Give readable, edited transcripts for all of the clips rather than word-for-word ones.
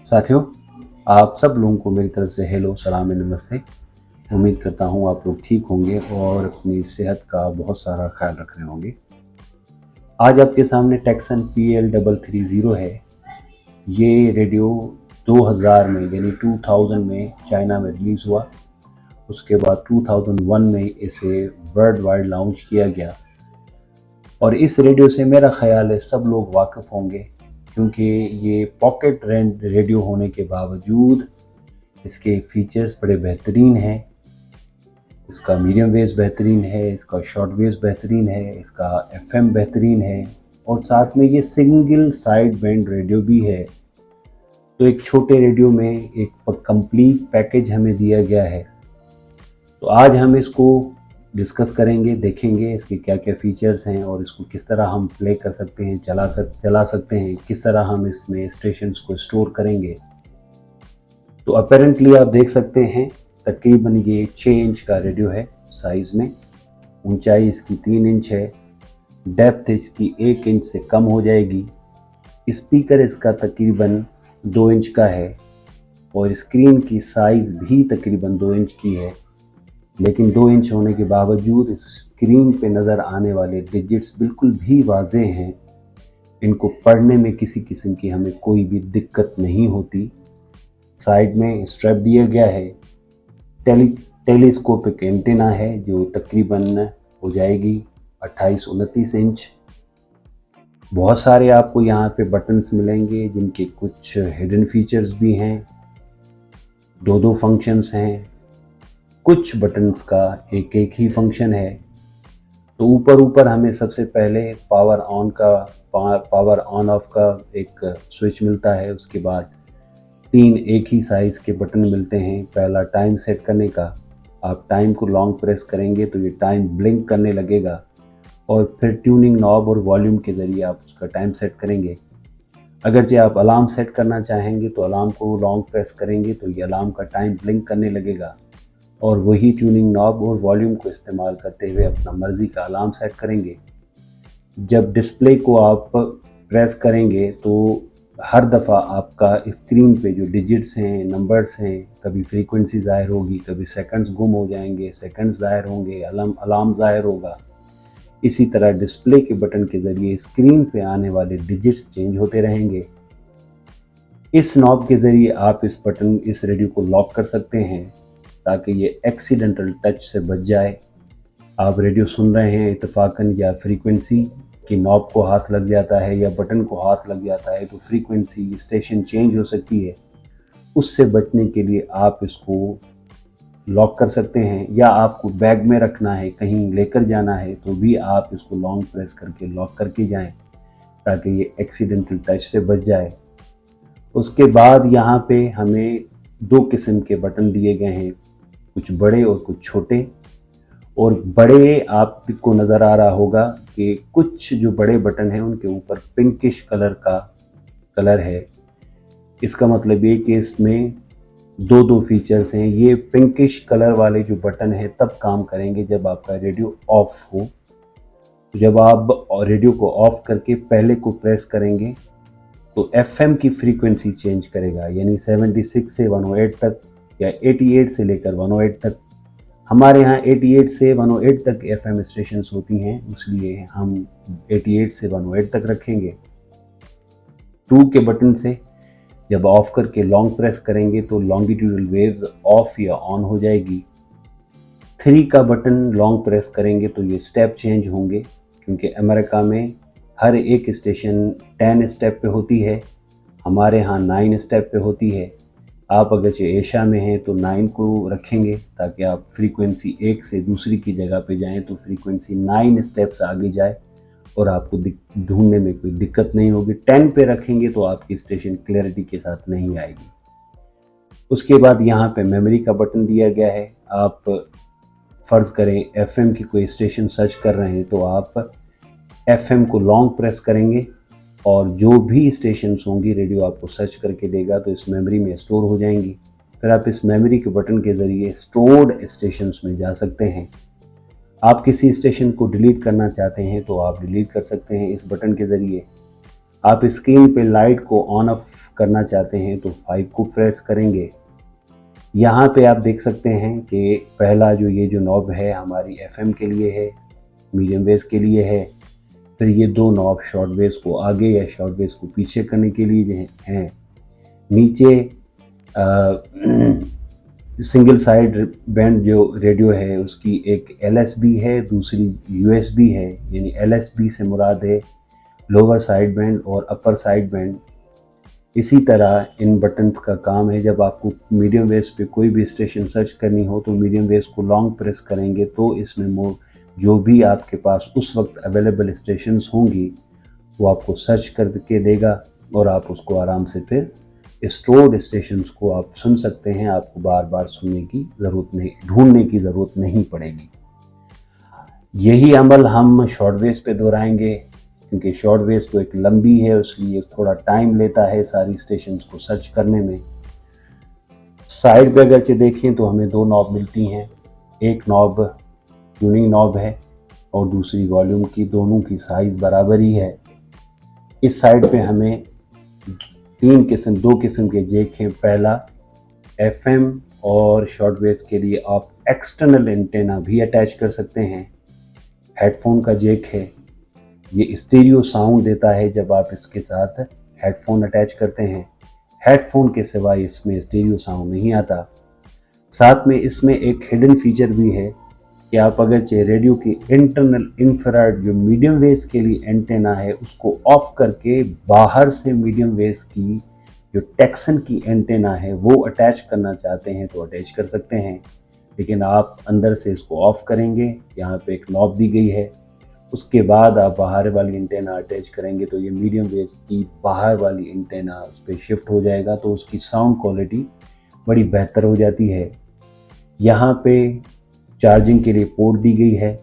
साथियों, आप सब लोगों को मेरी तरफ से हेलो, सलाम, नमस्ते। उम्मीद करता हूँ आप लोग ठीक होंगे और अपनी सेहत का बहुत सारा ख्याल रख रहे होंगे। आज आपके सामने टेक्सन PL330 है। ये रेडियो 2000 में यानी 2000 में चाइना में रिलीज़ हुआ। उसके बाद 2001 में इसे वर्ल्ड वाइड लॉन्च किया गया और इस रेडियो से मेरा ख्याल है सब लोग वाकिफ़ होंगे, क्योंकि ये पॉकेट रेडियो होने के बावजूद इसके फीचर्स बड़े बेहतरीन हैं। इसका मीडियम वेव्स बेहतरीन है, इसका शॉर्ट वेव्स बेहतरीन है, इसका FM बेहतरीन है और साथ में ये सिंगल साइड बैंड रेडियो भी है। तो एक छोटे रेडियो में एक कंप्लीट पैकेज हमें दिया गया है। तो आज हम इसको डिस्कस करेंगे, देखेंगे इसके क्या क्या फीचर्स हैं और इसको किस तरह हम प्ले कर सकते हैं, चला सकते हैं, किस तरह हम इसमें स्टेशंस को स्टोर करेंगे। तो अपेरेंटली आप देख सकते हैं तकरीबन ये 6 इंच का रेडियो है साइज़ में। ऊंचाई इसकी 3 इंच है। डेप्थ इसकी 1 इंच से कम हो जाएगी। स्पीकर इसका तकरीबन 2 इंच का है और स्क्रीन की साइज़ भी तकरीबन 2 इंच की है। लेकिन 2 इंच होने के बावजूद स्क्रीन पे नज़र आने वाले डिजिट्स बिल्कुल भी वाज़ेह हैं। इनको पढ़ने में किसी किस्म की हमें कोई भी दिक्कत नहीं होती। साइड में स्ट्रैप दिया गया है। टेलीस्कोपिक एंटेना है जो तकरीबन हो जाएगी 28-29 इंच। बहुत सारे आपको यहाँ पे बटन्स मिलेंगे जिनके कुछ हिडन फीचर्स भी हैं। 2 फंक्शंस हैं। कुछ बटन्स का एक ही फंक्शन है। तो ऊपर हमें सबसे पहले पावर ऑन ऑफ का एक स्विच मिलता है। उसके बाद 3 एक ही साइज़ के बटन मिलते हैं। पहला टाइम सेट करने का, आप टाइम को लॉन्ग प्रेस करेंगे तो ये टाइम ब्लिंक करने लगेगा और फिर ट्यूनिंग नॉब और वॉल्यूम के ज़रिए आप उसका टाइम सेट करेंगे। अगरचे आप अलार्म सेट करना चाहेंगे तो अलार्म को लॉन्ग प्रेस करेंगे तो ये अलार्म का टाइम ब्लिंक करने लगेगा और वही ट्यूनिंग नॉब और वॉल्यूम को इस्तेमाल करते हुए अपना मर्ज़ी का अलार्म सेट करेंगे। जब डिस्प्ले को आप प्रेस करेंगे तो हर दफ़ा आपका स्क्रीन पे जो डिजिट्स हैं, नंबर्स हैं, कभी फ्रीक्वेंसी ज़ाहिर होगी, कभी सेकंड्स गुम हो जाएंगे, सेकंड्स ज़ाहिर होंगे, अलार्म ज़ाहिर होगा। इसी तरह डिस्प्ले के बटन के ज़रिए स्क्रीन पे आने वाले डिजिट्स चेंज होते रहेंगे। इस नॉब के ज़रिए आप इस रेडियो को लॉक कर सकते हैं ताकि ये एक्सीडेंटल टच से बच जाए। आप रेडियो सुन रहे हैं इत्तेफाकन या फ्रीक्वेंसी की नॉब को हाथ लग जाता है या बटन को हाथ लग जाता है तो फ्रीक्वेंसी स्टेशन चेंज हो सकती है। उससे बचने के लिए आप इसको लॉक कर सकते हैं, या आपको बैग में रखना है, कहीं लेकर जाना है तो भी आप इसको लॉन्ग प्रेस करके लॉक करके जाएं ताकि ये एक्सीडेंटल टच से बच जाए। उसके बाद यहाँ पे हमें 2 किस्म के बटन दिए गए हैं, कुछ बड़े और कुछ छोटे। और बड़े आपको नज़र आ रहा होगा कि कुछ जो बड़े बटन हैं उनके ऊपर पिंकिश कलर है। इसका मतलब ये कि इसमें 2 फीचर्स हैं। ये पिंकिश कलर वाले जो बटन हैं तब काम करेंगे जब आपका रेडियो ऑफ हो। जब आप रेडियो को ऑफ करके पहले को प्रेस करेंगे तो FM की फ्रीक्वेंसी चेंज करेगा, यानी 76 से 108 तक या 88 से लेकर 108 तक। हमारे यहाँ 88 से 108 तक FM स्टेशंस होती हैं, इसलिए हम 88 से 108 तक रखेंगे। 2 के बटन से जब ऑफ करके लॉन्ग प्रेस करेंगे तो लॉन्गिट्यूडल वेव्स ऑफ या ऑन हो जाएगी। 3 का बटन लॉन्ग प्रेस करेंगे तो ये स्टेप चेंज होंगे, क्योंकि अमेरिका में हर एक स्टेशन 10 स्टेप पे होती है, हमारे यहाँ 9 स्टेप पे होती है। आप अगर एशिया में हैं तो 9 को रखेंगे ताकि आप फ्रीक्वेंसी एक से दूसरी की जगह पे जाएं तो फ्रीक्वेंसी 9 स्टेप्स आगे जाए और आपको ढूंढने में कोई दिक्कत नहीं होगी। 10 पे रखेंगे तो आपकी स्टेशन क्लैरिटी के साथ नहीं आएगी। उसके बाद यहाँ पे मेमोरी का बटन दिया गया है। आप फ़र्ज़ करें FM की कोई स्टेशन सर्च कर रहे हैं तो आप FM को लॉन्ग प्रेस करेंगे और जो भी स्टेशंस होंगी रेडियो आपको सर्च करके देगा तो इस मेमोरी में स्टोर हो जाएंगी। फिर आप इस मेमोरी के बटन के ज़रिए स्टोर्ड स्टेशंस में जा सकते हैं। आप किसी स्टेशन को डिलीट करना चाहते हैं तो आप डिलीट कर सकते हैं इस बटन के ज़रिए। आप स्क्रीन पे लाइट को ऑन ऑफ करना चाहते हैं तो 5 को प्रेस करेंगे। यहाँ पे आप देख सकते हैं कि पहला ये जो नॉब है हमारी एफएम के लिए है, मीडियम वेव्स के लिए है। फिर ये 2 नॉब शॉर्ट वेव्स को आगे या शॉर्ट वेव्स को पीछे करने के लिए हैं। नीचे सिंगल साइड बैंड जो रेडियो है उसकी एक एलएसबी है, दूसरी यूएसबी है। यानी एलएसबी से मुराद है लोअर साइड बैंड और अपर साइड बैंड। इसी तरह इन बटन का काम है, जब आपको मीडियम वेव्स पे कोई भी स्टेशन सर्च करनी हो तो मीडियम वेव्स को लॉन्ग प्रेस करेंगे तो इसमें जो भी आपके पास उस वक्त अवेलेबल स्टेशंस होंगी वो आपको सर्च करके देगा और आप उसको आराम से फिर स्टोर्ड स्टेशंस को आप सुन सकते हैं। आपको बार बार सुनने की ज़रूरत नहीं, ढूंढने की ज़रूरत नहीं पड़ेगी। यही अमल हम शॉर्ट वेव्स पे दोहराएंगे, क्योंकि शॉर्ट वेव्स तो एक लंबी है, इसलिए थोड़ा टाइम लेता है सारी स्टेशंस को सर्च करने में। साइड पे अगर देखें तो हमें 2 नॉब मिलती हैं, एक नॉब ट्यूनिंग नॉब है और दूसरी वॉल्यूम की। दोनों की साइज़ बराबर ही है। इस साइड पे हमें 2 किस्म के जैक हैं। पहला एफएम और शॉर्ट वेव्स के लिए आप एक्सटर्नल एंटेना भी अटैच कर सकते हैं। हेडफोन का जैक है, ये स्टीरियो साउंड देता है जब आप इसके साथ हेडफोन अटैच करते हैं। हेडफोन के सिवाय इसमें स्टीरियो साउंड नहीं आता। साथ में इसमें एक हिडन फीचर भी है कि आप अगर रेडियो की इंटरनल इंफ्रारेड जो मीडियम वेव्स के लिए एंटेना है उसको ऑफ करके बाहर से मीडियम वेव्स की जो टेक्सन की एंटेना है वो अटैच करना चाहते हैं तो अटैच कर सकते हैं। लेकिन आप अंदर से इसको ऑफ करेंगे, यहाँ पे एक नॉब दी गई है, उसके बाद आप बाहर वाली एंटेना अटैच करेंगे तो ये मीडियम वेव्स की बाहर वाली एंटेना उस पर शिफ्ट हो जाएगा, तो उसकी साउंड क्वालिटी बड़ी बेहतर हो जाती है। यहाँ पे चार्जिंग के लिए पोर्ट दी गई है।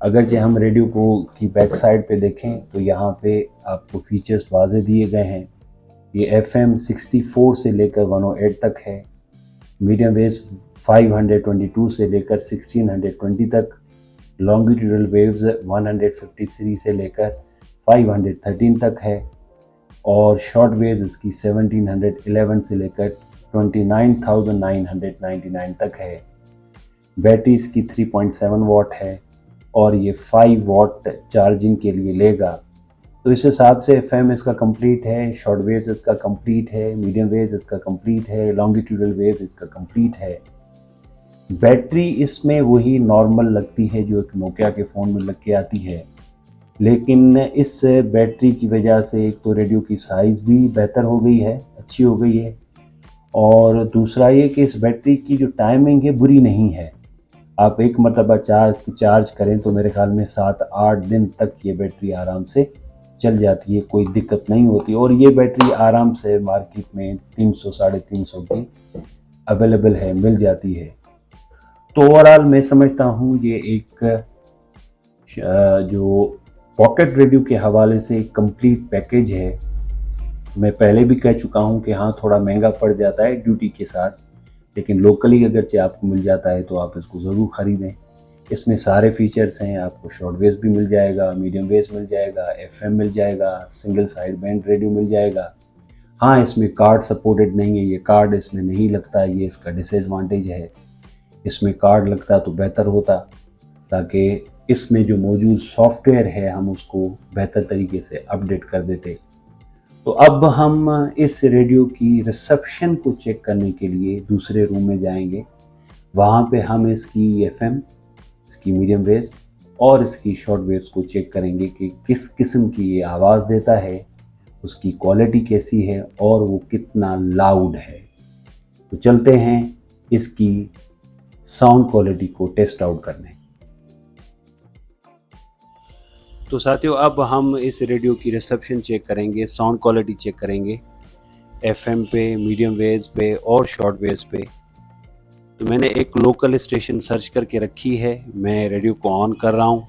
अगरचे हम रेडियो को की बैक साइड पे देखें तो यहाँ पे आपको फीचर्स वाजे दिए गए हैं। ये FM 64 से लेकर 108 तक है, मीडियम वेव्स 522 से लेकर 1620 तक, लॉन्गिट्यूडल वेव्स 153 से लेकर 513 तक है और शॉर्ट वेव्स इसकी 1711 से लेकर 29,999 तक है। बैटरी इसकी 3.7 वाट है और ये 5 वाट चार्जिंग के लिए लेगा। तो इस हिसाब से FM इसका कंप्लीट है, शॉर्ट वेव्स इसका कंप्लीट है, मीडियम वेव्स इसका कंप्लीट है, लॉन्गिट्यूडल वेव इसका कंप्लीट है। बैटरी इसमें वही नॉर्मल लगती है जो एक नोकिया के फ़ोन में लग के आती है, लेकिन इस बैटरी की वजह से एक तो रेडियो की साइज़ भी बेहतर हो गई है, अच्छी हो गई है, और दूसरा ये कि इस बैटरी की जो टाइमिंग है बुरी नहीं है। आप एक मरतबा चार्ज करें तो मेरे ख्याल में 7-8 दिन तक ये बैटरी आराम से चल जाती है, कोई दिक्कत नहीं होती। और ये बैटरी आराम से मार्केट में 300-350 की अवेलेबल है, मिल जाती है। तो ओवरऑल मैं समझता हूँ ये एक जो पॉकेट रेडियो के हवाले से एक कंप्लीट पैकेज है। मैं पहले भी कह चुका हूँ कि हाँ थोड़ा महंगा पड़ जाता है ड्यूटी के साथ, लेकिन लोकली अगरचे आपको मिल जाता है तो आप इसको ज़रूर ख़रीदें। इसमें सारे फीचर्स हैं, आपको शॉर्ट वेव्स भी मिल जाएगा, मीडियम वेव्स मिल जाएगा, FM मिल जाएगा, सिंगल साइड बैंड रेडियो मिल जाएगा। हाँ, इसमें कार्ड सपोर्टेड नहीं है, ये कार्ड इसमें नहीं लगता, ये इसका डिसएडवांटेज है। इसमें कार्ड लगता तो बेहतर होता, ताकि इसमें जो मौजूद सॉफ्टवेयर है हम उसको बेहतर तरीके से अपडेट कर देते। तो अब हम इस रेडियो की रिसेप्शन को चेक करने के लिए दूसरे रूम में जाएंगे। वहाँ पे हम इसकी FM, इसकी मीडियम वेव्स और इसकी शॉर्ट वेव्स को चेक करेंगे कि किस किस्म की ये आवाज़ देता है, उसकी क्वालिटी कैसी है और वो कितना लाउड है। तो चलते हैं इसकी साउंड क्वालिटी को टेस्ट आउट करने। तो साथियों, अब हम इस रेडियो की रिसेप्शन चेक करेंगे, साउंड क्वालिटी चेक करेंगे FM पे, मीडियम वेव्स पे और शॉर्ट वेव्स पे। तो मैंने एक लोकल स्टेशन सर्च करके रखी है, मैं रेडियो को ऑन कर रहा हूँ।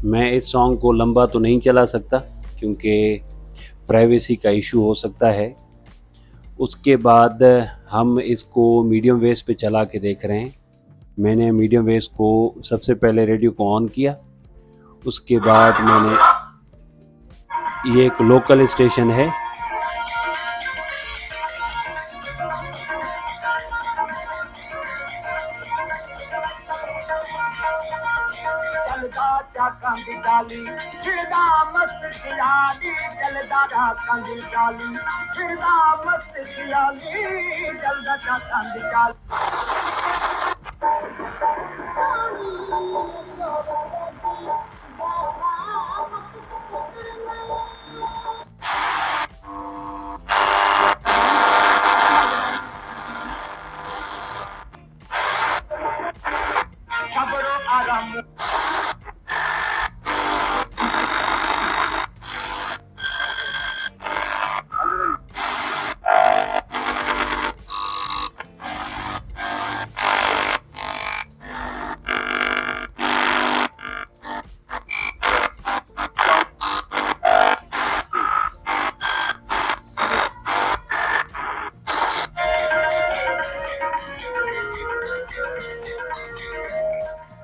मैं इस सॉन्ग को लंबा तो नहीं चला सकता क्योंकि प्राइवेसी का इशू हो सकता है। उसके बाद हम इसको मीडियम वेव पे चला के देख रहे हैं। मैंने मीडियम वेव को सबसे पहले रेडियो को ऑन किया, उसके बाद मैंने, ये एक लोकल स्टेशन है,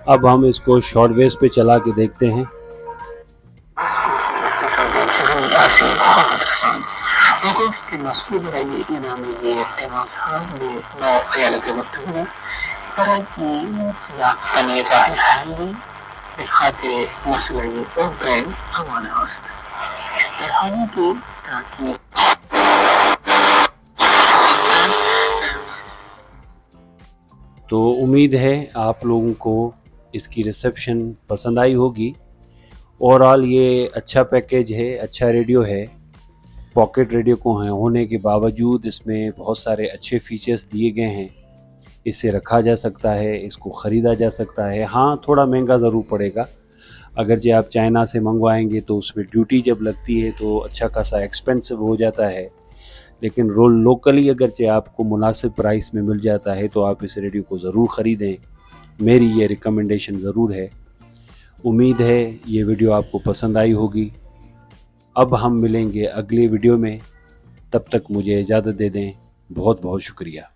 अब हम इसको शॉर्ट वेव पे चला के देखते हैं। तो उम्मीद है आप लोगों को इसकी रिसेप्शन पसंद आई होगी। ओवरऑल ये अच्छा पैकेज है, अच्छा रेडियो है। पॉकेट रेडियो को होने के बावजूद इसमें बहुत सारे अच्छे फीचर्स दिए गए हैं। इसे रखा जा सकता है, इसको ख़रीदा जा सकता है। हाँ, थोड़ा महंगा ज़रूर पड़ेगा। अगर जो आप चाइना से मंगवाएंगे तो उसमें ड्यूटी जब लगती है तो अच्छा खासा एक्सपेंसिव हो जाता है। लेकिन लोकली अगर जो आपको मुनासिब प्राइस में मिल जाता है तो आप इस रेडियो को ज़रूर ख़रीदें। मेरी ये रिकमेंडेशन ज़रूर है। उम्मीद है ये वीडियो आपको पसंद आई होगी। अब हम मिलेंगे अगले वीडियो में, तब तक मुझे इजाज़त दे दें। बहुत बहुत शुक्रिया।